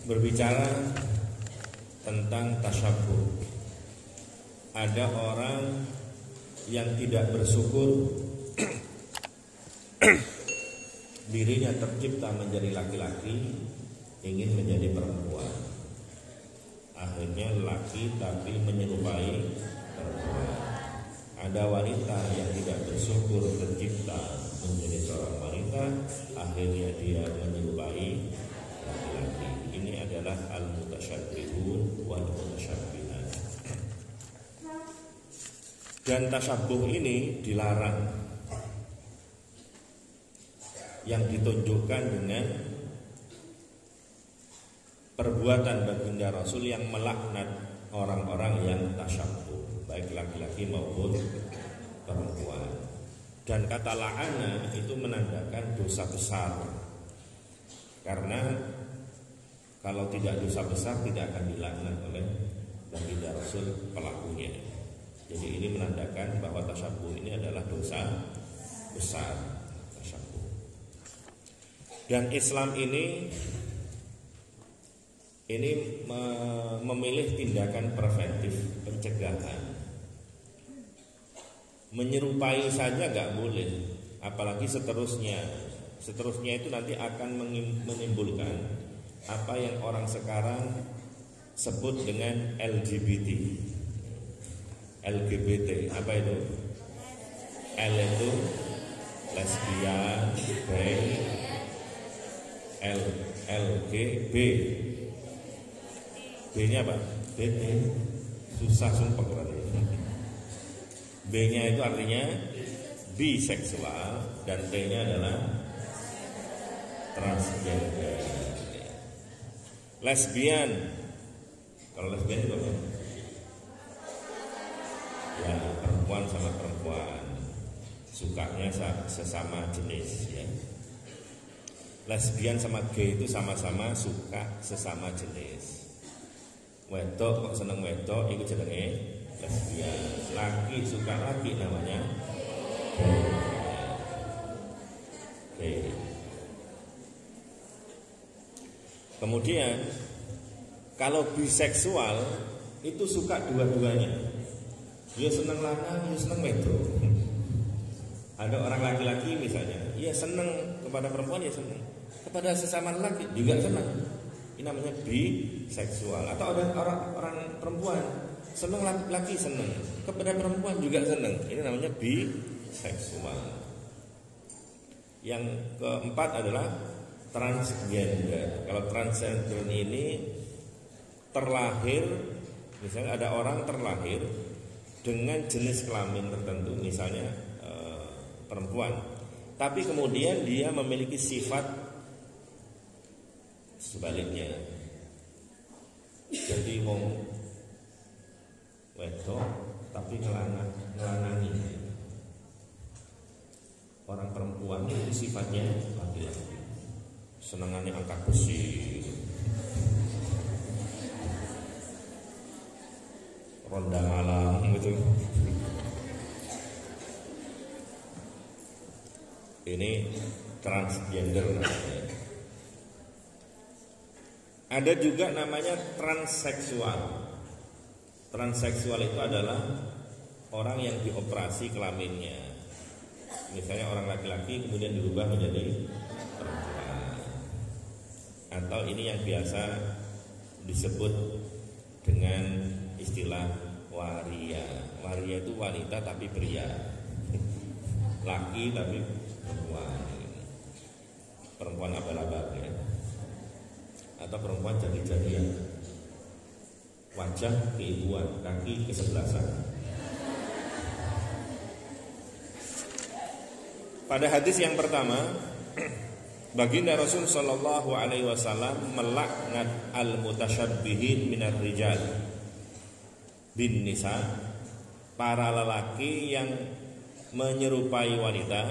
berbicara tentang tasyabbuh. Ada orang yang tidak bersyukur dirinya tercipta menjadi laki-laki, ingin menjadi perempuan. Akhirnya laki tapi menyerupai perempuan. Ada wanita yang tidak bersyukur tercipta menjadi seorang wanita, akhirnya dia menyerupai laki-laki. Ini adalah al-mutasyabbihun wal mutasyabbihat. Dan tasyabbuh ini dilarang. Yang ditunjukkan dengan perbuatan baginda Rasul yang melaknat orang-orang yang tasyabbuh, baik laki-laki maupun perempuan. Dan kata la'ana itu menandakan dosa besar. Karena kalau tidak dosa besar tidak akan dilaknat oleh baginda Rasul pelakunya. Jadi ini menandakan bahwa tasyabbuh ini adalah dosa besar. Tasyabbuh. Dan Islam ini memilih tindakan preventif, pencegahan. Menyerupai saja nggak boleh, apalagi seterusnya. Seterusnya itu nanti akan menimbulkan apa yang orang sekarang sebut dengan LGBT. Apa itu? L itu lesbian, gay, LGB. B-nya apa? BT. Susah sumpah berarti. B-nya itu artinya biseksual dan T-nya adalah transgender. Lesbian. Kalau lesbian itu apa? Ya, perempuan sama perempuan, sukanya sesama jenis ya. Lesbian sama gay itu sama-sama suka sesama jenis. Wedok kok seneng wedok itu jenenge lesbian. Laki suka laki namanya gay. Kemudian kalau biseksual itu suka dua-duanya. Dia seneng lanang, dia seneng wedok. Ada orang laki-laki misalnya, dia seneng kepada perempuan, dia seneng kepada sesama laki juga seneng. Ini namanya biseksual. Atau ada orang perempuan seneng laki seneng kepada perempuan juga seneng. Ini namanya biseksual. Yang keempat adalah transgender. Kalau transgender ini terlahir, misalnya ada orang terlahir dengan jenis kelamin tertentu, misalnya perempuan, tapi kemudian dia memiliki sifat sebaliknya. Jadi mau wedok tapi ngelanangi. Orang perempuan itu sifatnya laki-laki, senangannya angkat besi, ronda malam gitu. Ini transgender namanya. Ada juga namanya transseksual. Transseksual itu adalah orang yang dioperasi kelaminnya. Misalnya orang laki-laki kemudian dirubah menjadi perempuan. Atau ini yang biasa disebut dengan istilah waria. Waria itu wanita tapi pria, laki tapi perempuan. Perempuan abal-abal ya. Atau perempuan jadi-jadian, wajah keibuan, kaki kesebelasan. Pada hadis yang pertama, baginda Rasul sallallahu alaihi wasallam melaknat al-mutasyabbihin minar rijal bin nisa, para lelaki yang menyerupai wanita,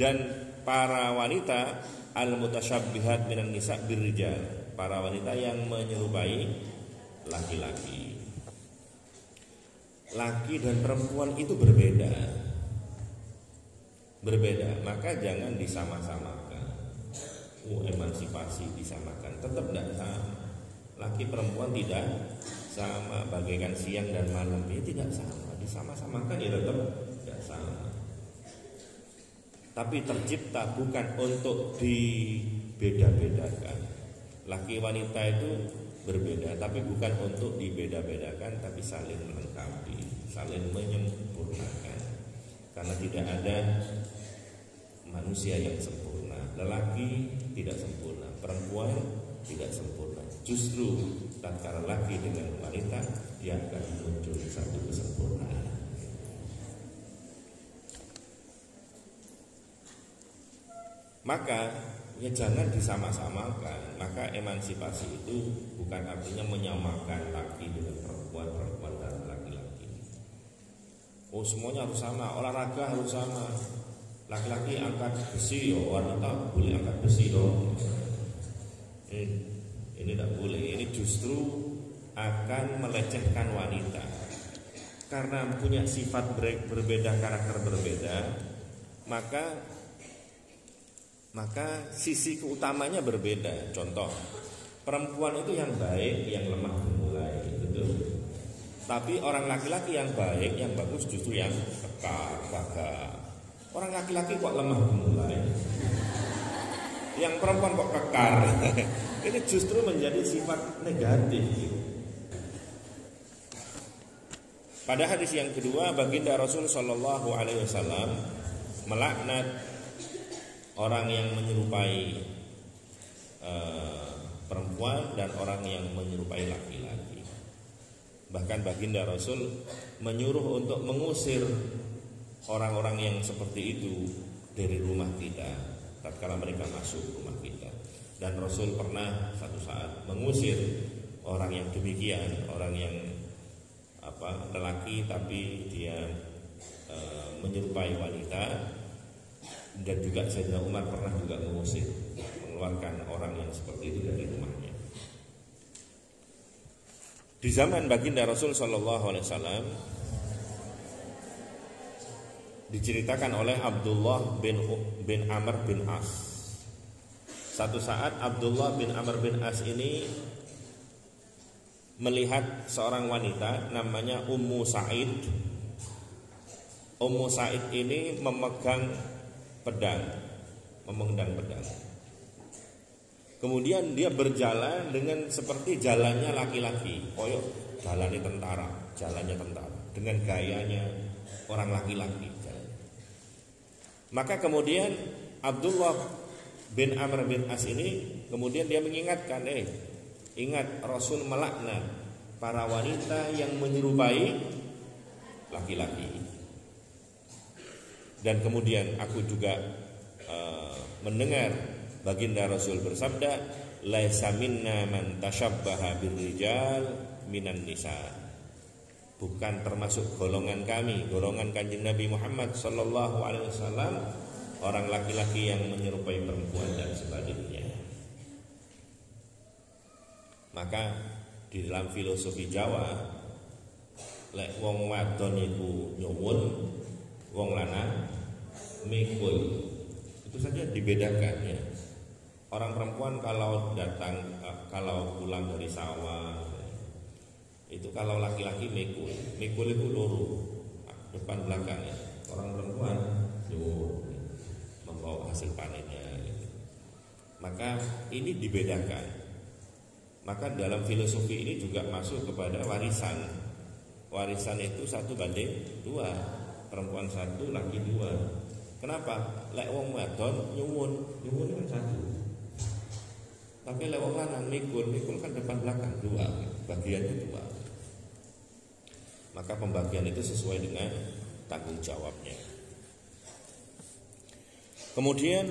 dan para wanita al-mutasyabbihat minan nisa birrijal, para wanita yang menyerupai laki-laki. Laki dan perempuan itu berbeda, maka jangan disama-samakan. emansipasi disamakan, tetap tidak sama. Laki perempuan tidak sama, bagaikan siang dan malam, dia tidak sama. Disama-samakan ya tetap tidak sama. Tapi tercipta bukan untuk dibeda-bedakan. Laki wanita itu berbeda, tapi bukan untuk dibeda-bedakan, tapi saling melengkapi, saling menyempurnakan. Karena tidak ada manusia yang sempurna. Lelaki tidak sempurna, perempuan tidak sempurna. Justru tatkala laki dengan wanita, dia akan muncul satu kesempurnaan. Maka ya jangan disama-samakan. Maka emansipasi itu bukan artinya menyamakan laki dengan perempuan, perempuan dan laki-laki. Oh semuanya harus sama, olahraga harus sama. Laki-laki angkat besi, wanita boleh angkat besi dong. Ini tidak boleh. Ini justru akan melecehkan wanita. Karena punya sifat berbeda, karakter berbeda, maka sisi keutamanya berbeda. Contoh, perempuan itu yang baik, yang lemah gemulai, betul. Tapi orang laki-laki yang baik, yang bagus justru yang kekar, gagah. Orang laki-laki kok lemah gemulai, yang perempuan kok kekar. Ini justru menjadi sifat negatif. Pada hadis yang kedua, baginda Rasul Shallallahu Alaihi Wasallam melaknat orang yang menyerupai perempuan dan orang yang menyerupai laki-laki. Bahkan baginda Rasul menyuruh untuk mengusir orang-orang yang seperti itu dari rumah kita tatkala mereka masuk rumah kita. Dan Rasul pernah satu saat mengusir orang yang demikian, orang yang lelaki tapi dia menyerupai wanita. Dan juga Sayyidina Umar pernah juga mengusir, mengeluarkan orang yang seperti itu dari rumahnya. Di zaman baginda Rasul Shallallahu Alaihi Wasallam diceritakan oleh Abdullah bin Amr bin As. Satu saat Abdullah bin Amr bin As ini melihat seorang wanita namanya Ummu Sa'id. Ummu Sa'id ini memegang pedang. Kemudian dia berjalan dengan seperti jalannya laki-laki, koyok jalannya tentara, dengan gayanya orang laki-laki. Maka kemudian Abdullah bin Amr bin As ini kemudian dia mengingatkan, ingat Rasul melaknat para wanita yang menyerupai laki-laki. Dan kemudian aku juga mendengar baginda Rasul bersabda, laisa minna man tashabbaha birrijal minan nisa. Bukan termasuk golongan kami, golongan Kanjeng Nabi Muhammad sallallahu alaihi wasallam, orang laki-laki yang menyerupai perempuan dan sebaliknya. Maka di dalam filosofi Jawa, lek wong wadon iku nyuwun, wong lanang mikul, itu saja dibedakan ya. Orang perempuan kalau kalau pulang dari sawah, itu kalau laki-laki mikul itu loro, depan belakang ya. Orang perempuan nyuwun, membawa hasil panennya gitu. Maka ini dibedakan. Maka dalam filosofi ini juga masuk kepada warisan. Warisan itu 1:2, perempuan 1, laki 2. Kenapa? Lek wong wadon nyuwun kan 1. Tapi lek wong lanang mikul kan depan belakang 2, bagiannya 2. Maka pembagian itu sesuai dengan tanggung jawabnya. Kemudian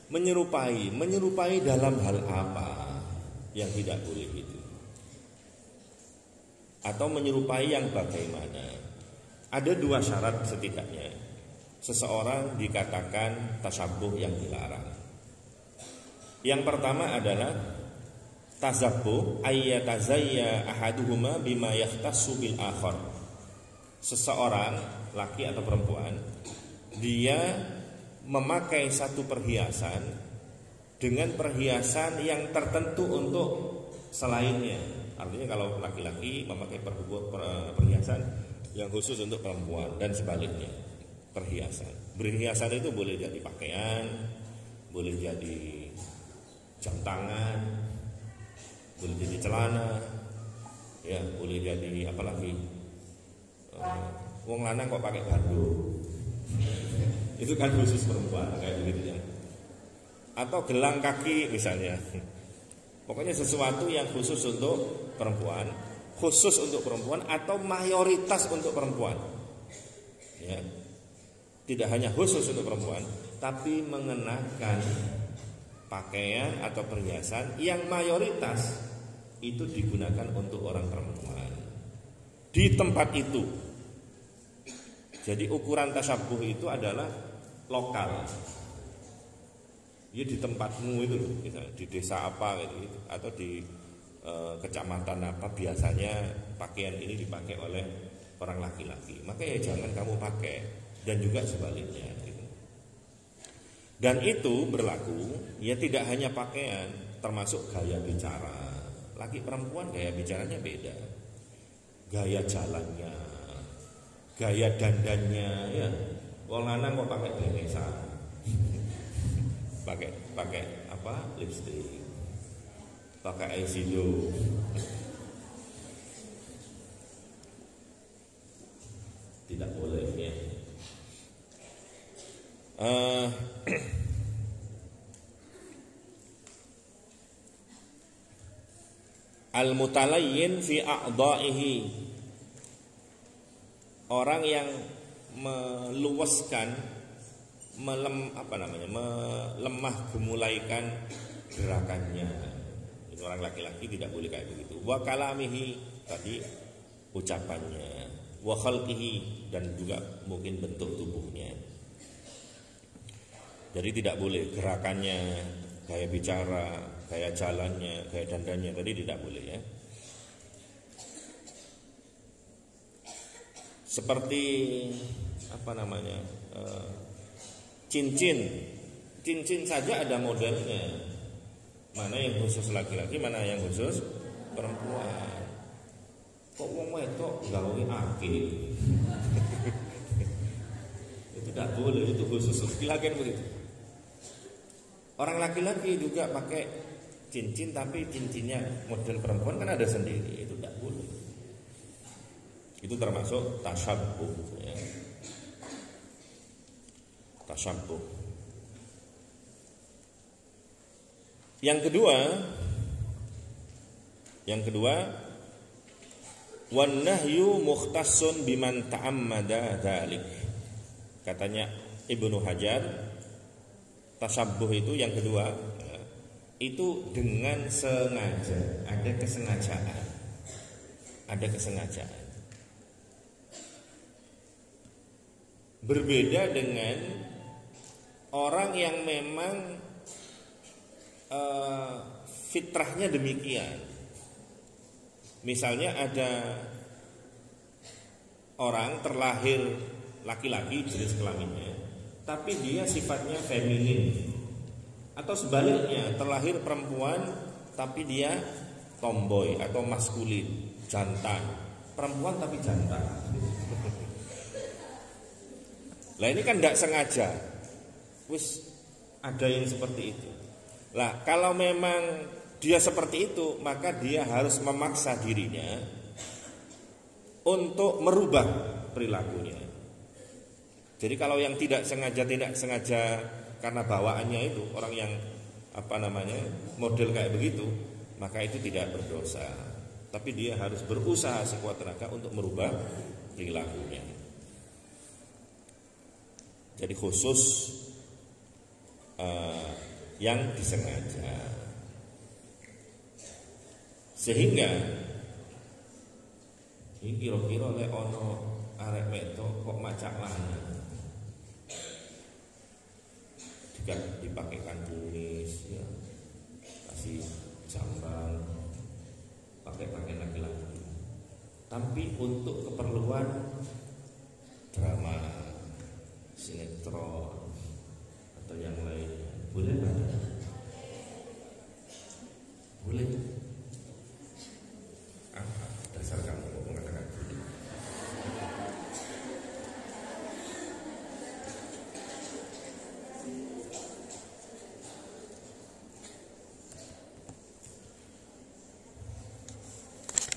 menyerupai dalam hal apa yang tidak boleh itu, atau menyerupai yang bagaimana? Ada 2 syarat setidaknya seseorang dikatakan tasyabuh yang dilarang. Yang pertama adalah tasabbuh ayyatazayya ahaduhuma bima yahtassu bil akhar. Seseorang laki atau perempuan dia memakai satu perhiasan dengan perhiasan yang tertentu untuk selainnya. Artinya kalau laki-laki memakai perhiasan yang khusus untuk perempuan dan sebaliknya. Perhiasan itu boleh jadi pakaian, boleh jadi jam tangan, boleh jadi celana, ya boleh jadi apalagi wong lanang kok pakai kado, itu kan khusus perempuan kayak begitu ya. Atau gelang kaki misalnya. Pokoknya sesuatu yang khusus untuk perempuan, atau mayoritas untuk perempuan. Ya. Tidak hanya khusus untuk perempuan, tapi mengenakan pakaian atau perhiasan yang mayoritas itu digunakan untuk orang perempuan di tempat itu. Jadi ukuran tasabuh itu adalah lokal. Ya di tempatmu itu loh, misalnya di desa apa gitu, atau di kecamatan apa biasanya pakaian ini dipakai oleh orang laki-laki, maka ya jangan kamu pakai, dan juga sebaliknya gitu. Dan itu berlaku ya tidak hanya pakaian, termasuk gaya bicara. Laki perempuan gaya bicaranya beda, gaya jalannya, gaya dandannya ya. Wong lanang kok pakai beresan, pakai apa, lipstick, pakai eyeshadow. Tidak boleh ya. Al-mutalayyin fi a'dha'ihi, orang yang meluaskan, melemah gemulaikan gerakannya. Itu orang laki-laki tidak boleh kayak begitu. Wa kalamihi, tadi ucapannya, wa khalqihi, dan juga mungkin bentuk tubuhnya. Jadi tidak boleh gerakannya, gaya bicara, gaya jalannya, gaya dandannya tadi tidak boleh ya. Seperti cincin saja ada modelnya. Mana yang khusus laki-laki, mana yang khusus perempuan. Kok wong wedok gawe akeh? Itu tidak boleh, itu khusus laki-laki begitu. Orang laki-laki juga pakai cincin, tapi cincinnya model perempuan kan ada sendiri, itu tidak boleh. Itu termasuk tasyabbuh ya. Tasyabbuh. Yang kedua, wan nahyu mukhtassun biman ta'ammada dzalik. Katanya Ibnu Hajar, tasyabbuh itu yang kedua ya, itu dengan sengaja, ada kesengajaan. Berbeda dengan orang yang memang fitrahnya demikian. Misalnya ada orang terlahir laki-laki jenis kelaminnya, tapi dia sifatnya feminin. Atau sebaliknya, terlahir perempuan tapi dia tomboy atau maskulin, jantan. Perempuan tapi jantan. Lah ini kan tidak sengaja. Wis ada yang seperti itu. Lah kalau memang dia seperti itu, maka dia harus memaksa dirinya untuk merubah perilakunya. Jadi kalau yang tidak sengaja karena bawaannya itu orang yang model kayak begitu, maka itu tidak berdosa. Tapi dia harus berusaha sekuat tenaga untuk merubah perilakunya. Jadi khusus yang disengaja, sehingga ini kira-kira lek ono arek wedok kok macak lanang juga dipakaikan kumis ya, kasih jamban, pakai laki-laki, tapi untuk keperluan drama, sinetron atau yang lainnya boleh kan? boleh. Apa dasar kamu mengatakan begitu?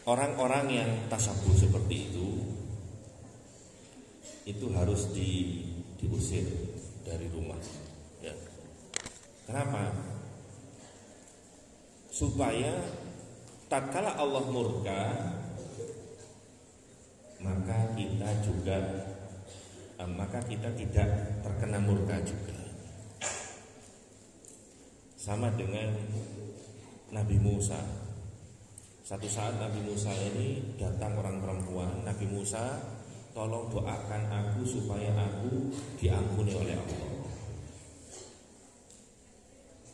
Orang-orang yang tasabuh seperti itu harus diusir dari rumah. Ya. Kenapa? Supaya tatkala Allah murka, maka kita tidak terkena murka juga. Sama dengan Nabi Musa. Satu saat Nabi Musa ini datang orang perempuan, Nabi Musa, tolong doakan aku supaya aku diampuni oleh Allah.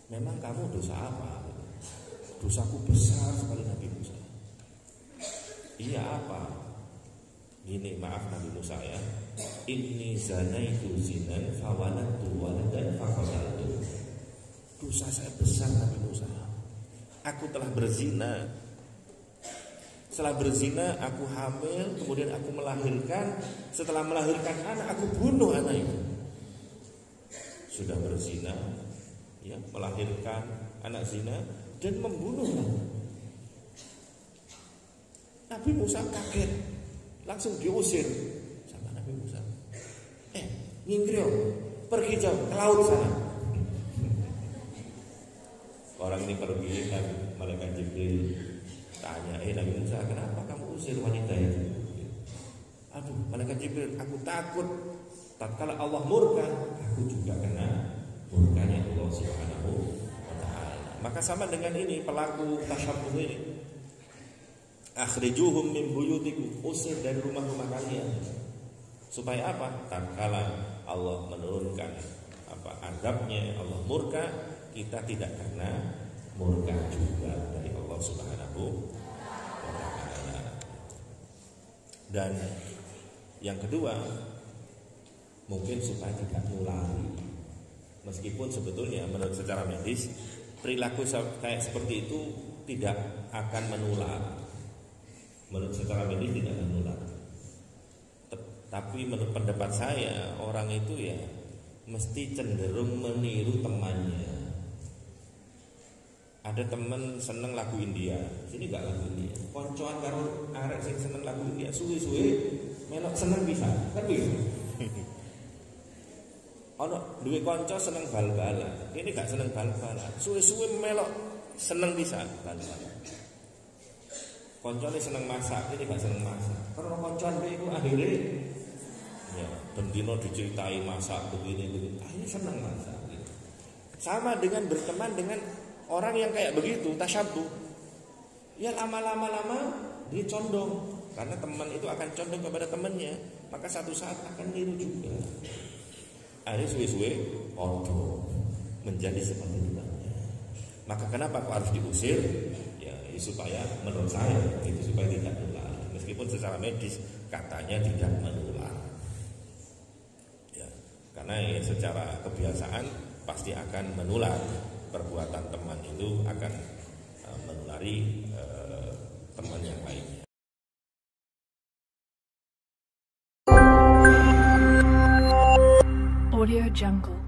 Memang kamu dosa apa? Dosaku besar sekali Nabi Musa. Iya apa? Gini, maaf Nabi Musa ya. Inni zanaitu zinan fawaladtu waladan faqataltu. Dosa saya besar Nabi Musa. Aku telah berzina. Setelah berzina aku hamil, kemudian aku melahirkan. Setelah melahirkan anak, aku bunuh anak itu. Sudah berzina, ya, melahirkan anak zina dan membunuh. Nabi Musa kaget, langsung diusir sama Nabi Musa. Nyingkrio, pergi jauh ke laut sana. Orang ini pergi, malaikat Jibril tanya, Nabi Musa, kenapa kamu usir wanita itu? Aduh, malaikat Jibril, aku takut tatkala Allah murka, aku juga kena murkanya Allah Subhanahu wa ta'ala. Maka sama dengan ini pelaku tasyabbuh ini. Akhrijuhum min buyutikum, usir dari rumah-rumah kalian. Supaya apa? Tatkala Allah menurunkan azabnya, Allah murka, kita tidak kena murka juga dari Allah Subhanahu wa ta'ala. Dan yang kedua, mungkin supaya tidak nulari. Meskipun sebetulnya menurut secara medis perilaku kayak seperti itu tidak akan menular. Menurut secara medis tidak menular. Tapi menurut pendapat saya, orang itu ya mesti cenderung meniru temannya. Ada temen seneng lagu India, sini gak lagu India. Koncoan karo arek sing seneng lagu India, suwe-suwe melok seneng bisa, kan begitu. Ono duwe konco seneng bal-balan, ini gak seneng bal-balan. Suwe-suwe melok seneng bisa bal-balan. Koncone seneng masak, ini gak seneng masak. Karena koncoan kowe iku akhire ya bendino diceritai masak begini, akhirnya seneng masak. Sama dengan berteman dengan orang yang kayak begitu, tasyabbuh. Ya lama-lama dia condong. Karena teman itu akan condong kepada temannya, maka satu saat akan niru juga. Akhirnya suwe-suwe odo menjadi seperti temannya. Maka kenapa kok harus diusir? Ya supaya menurut saya itu supaya tidak menular. Meskipun secara medis katanya tidak menular. Ya, karena ya, secara kebiasaan pasti akan menular. Perbuatan teman itu akan menulari teman yang lainnya. Audio Jungle.